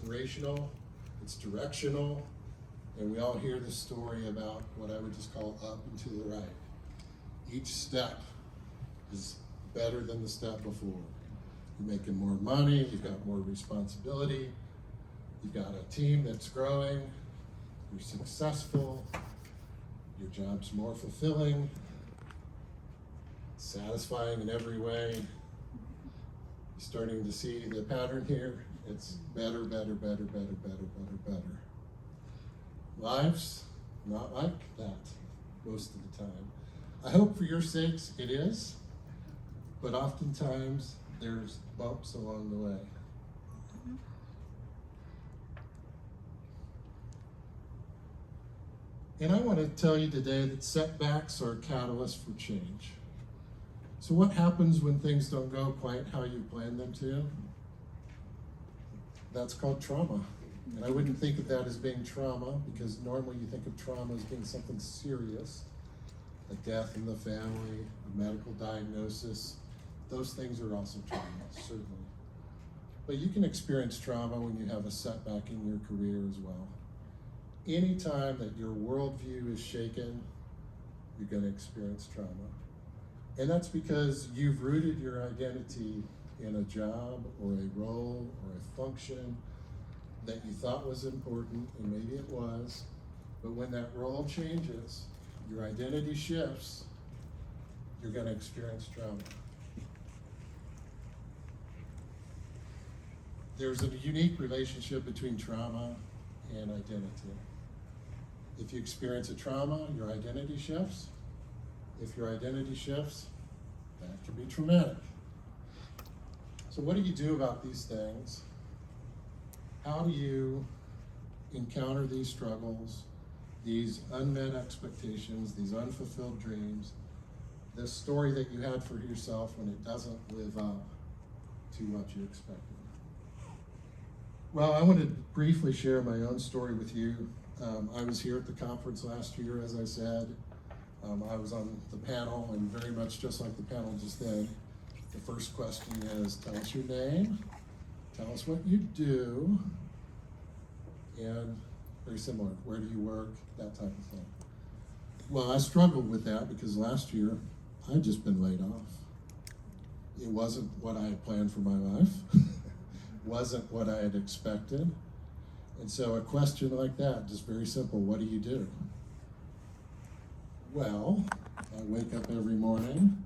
inspirational, it's directional, and we all hear the story about what I would just call up and to the right. Each step is better than the step before. You're making more money, you've got more responsibility, you've got a team that's growing, you're successful, your job's more fulfilling, satisfying in every way. You're starting to see the pattern here. It's better, better, better, better, better, better, better. Life's not like that most of the time. I hope for your sakes it is, but oftentimes there's bumps along the way. And I want to tell you today that setbacks are a catalyst for change. So what happens when things don't go quite how you planned them to? That's called trauma. And I wouldn't think of that as being trauma, because normally you think of trauma as being something serious, a death in the family, a medical diagnosis. Those things are also trauma, certainly. But you can experience trauma when you have a setback in your career as well. Anytime that your worldview is shaken, you're going to experience trauma. And that's because you've rooted your identity in a job or a role or a function that you thought was important, and maybe it was, but when that role changes, your identity shifts, you're going to experience trauma. There's a unique relationship between trauma and identity. If you experience a trauma, your identity shifts. If your identity shifts, that can be traumatic. So what do you do about these things? How do you encounter these struggles, these unmet expectations, these unfulfilled dreams, this story that you had for yourself when it doesn't live up to what you expected? Well, I want to briefly share my own story with you. I was here at the conference last year, as I said. I was on the panel, and very much just like the panel just then, the first question is, tell us your name, tell us what you do, and very similar, where do you work, that type of thing. Well, I struggled with that because last year I'd just been laid off. It wasn't what I had planned for my life, wasn't what I had expected. And so a question like that, just very simple, what do you do? Well, I wake up every morning,